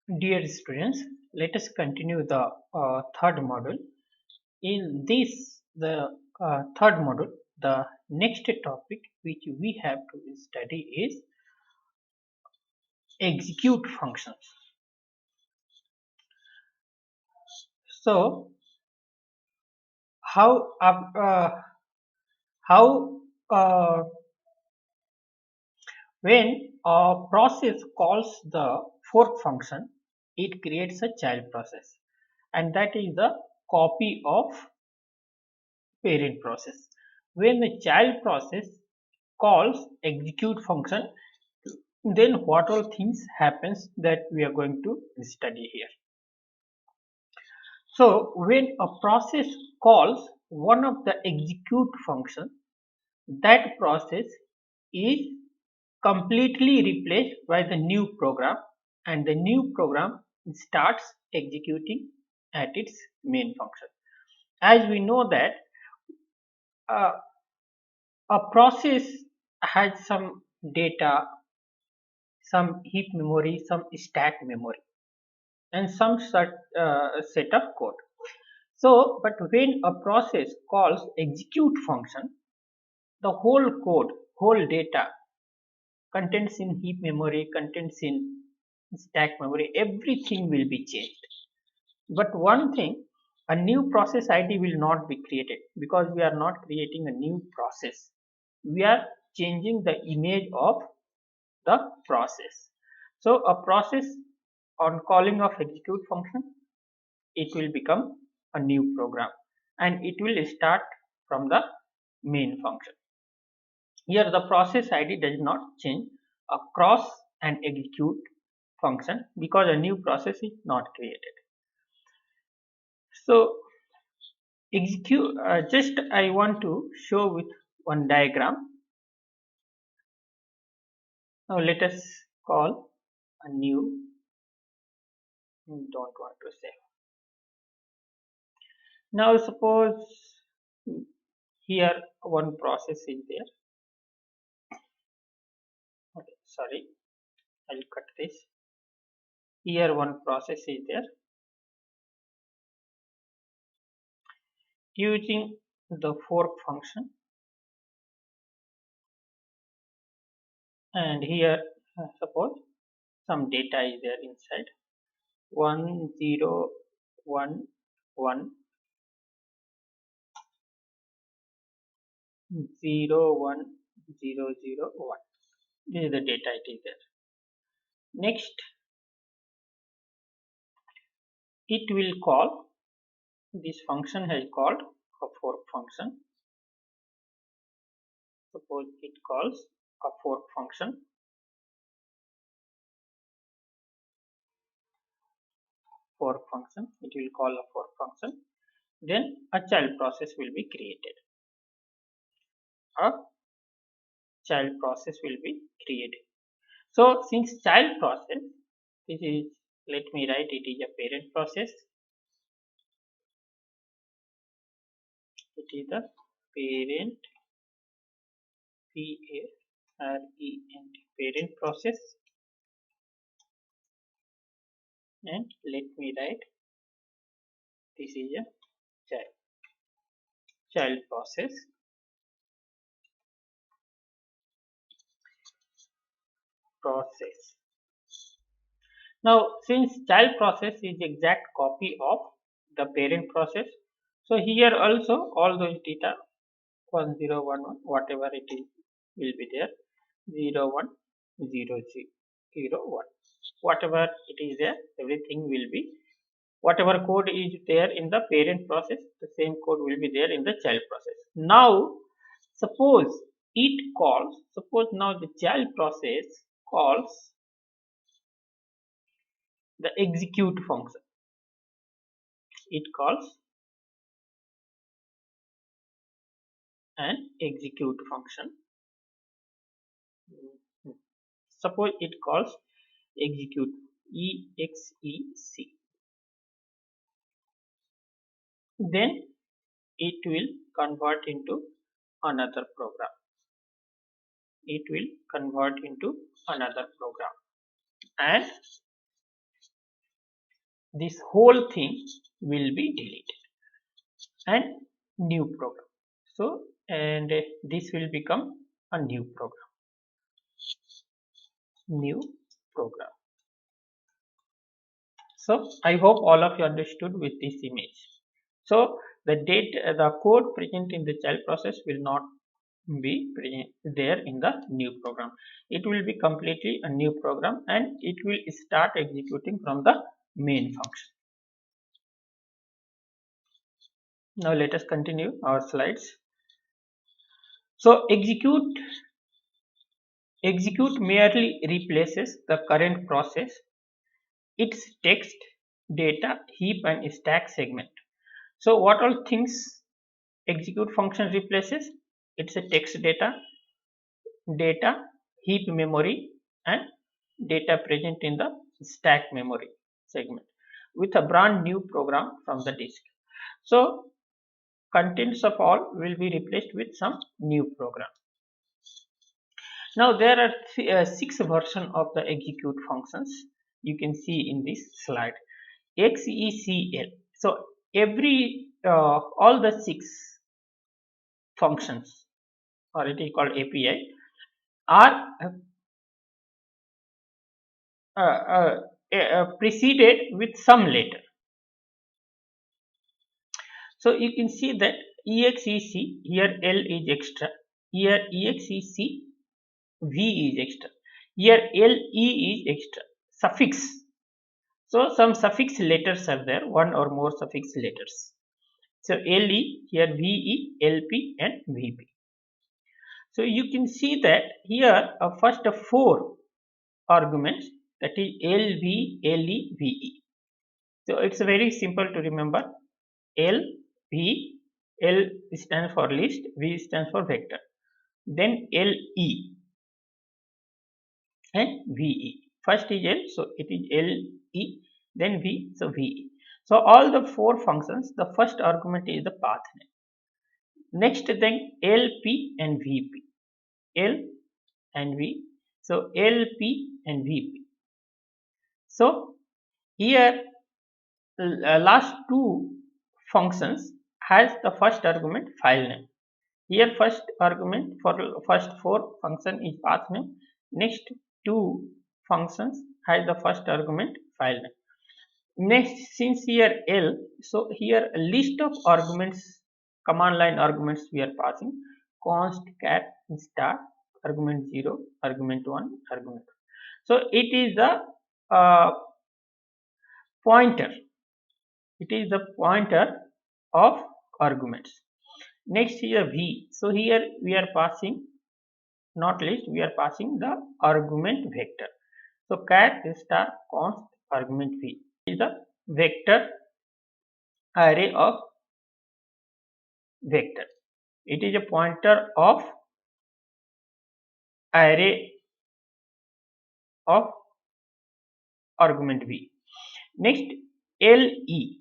Dear students, let us continue the third module. In the third module, the next topic which we have to study is execute functions. So, how uh, uh, how when a process calls the fork function, it creates a child process, and that is the copy of parent process. When the child process calls execute function, then what all things happens that we are going to study here. So when a process calls one of the execute function, that process is completely replaced by the new program, and the new program starts executing at its main function. As we know that uh, a process has some data, some heap memory, some stack memory, and some set of code. So, but when a process calls execute function, the whole code, whole data, contents in heap memory, contents in stack memory, everything will be changed. But one thing, a new process ID will not be created because we are not creating a new process. We are changing the image of the process. So a process on calling of execute function, it will become a new program and it will start from the main function. Here the process ID does not change across an execute function because a new process is not created. So execute just I want to show with one diagram. Now let us call a new, don't want to say. Now suppose here one process is there. Okay, sorry, I'll cut this. Here one process is there. Using the fork function, and here suppose some data is there inside 101101. This is the data it is there. Next, it will call, this function has called a fork function. Suppose it calls a fork function. Fork function, it will call a fork function. Then a child process will be created. A child process will be created. So since child process, this is, let me write, it is a parent process. It is the parent, P-A-R-E-N-T, parent process. And let me write, this is a child process. Now, since child process is exact copy of the parent process, so here also all those data 1011 whatever it is will be there, 010001, whatever it is there, everything will be, whatever code is there in the parent process, the same code will be there in the child process. Now suppose suppose now the child process calls the execute function. It calls an execute function. Suppose it calls execute, exec, then it will convert into another program. It will convert into another program, and this whole thing will be deleted and new program. So and this will become a new program. So I hope all of you understood with this image. So the code present in the child process will not be present there in the new program. It will be completely a new program and it will start executing from the main function. Now let us continue our slides. So execute merely replaces the current process, its text, data, heap and stack segment. So what all things execute function replaces? It's a text data, heap memory and data present in the stack memory segment with a brand new program from the disk. So contents of all will be replaced with some new program. Now there are 6 versions of the execute functions you can see in this slide. XECL. So every all the 6 functions, or it is called API, are preceded with some letter. So you can see that EXEC, here L is extra, here EXEC V is extra, here LE is extra, suffix. So some suffix letters are there, one or more suffix letters. So LE, here VE, LP and VP. So you can see that here first 4 arguments, that is LV, LE, VE. So it's very simple to remember. L stands for list, V stands for vector, then LE and VE. First is L, so it is LE, then V, so VE. So all the 4 functions, the first argument is the path name. Next then LP and VP, L and V, so LP and VP. So here last 2 functions has the first argument file name. Here first argument for first 4 function is path name. Next 2 functions has the first argument file name. Next, since here L, so here a list of arguments, command line arguments we are passing. Const cat start argument 0, argument 1, argument 2. So it is the pointer. It is the pointer of arguments. Next here V. So here we are passing, not list, we are passing the argument vector. So cat star const argument V is the vector array of vector. It is a pointer of array of argument V. Next LE.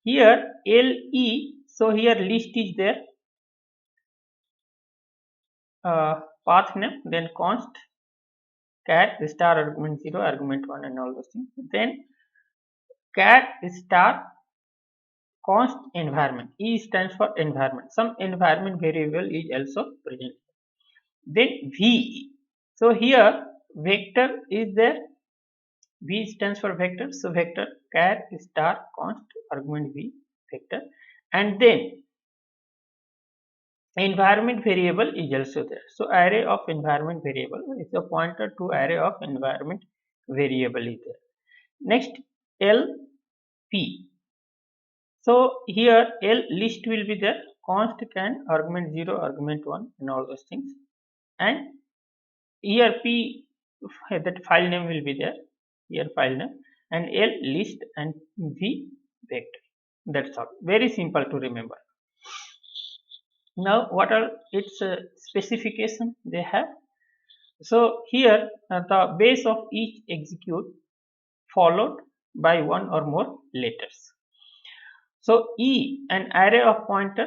Here LE, so here list is there, path name, then const cat star argument 0, argument 1 and all those things. Then cat star const environment. E stands for environment. Some environment variable is also present. Then VE. So here vector is there. V stands for vector. So vector cat star const argument V vector. And then environment variable is also there. So array of environment variable is a pointer to array of environment variable is there. Next LP. So here L list will be there, const can argument 0, argument 1 and all those things. And here P, that file name will be there, here file name, and L list and V vector. That's all. Very simple to remember. Now what are its specification they have? So here the base of each execute followed by one or more letters. So E, an array of pointer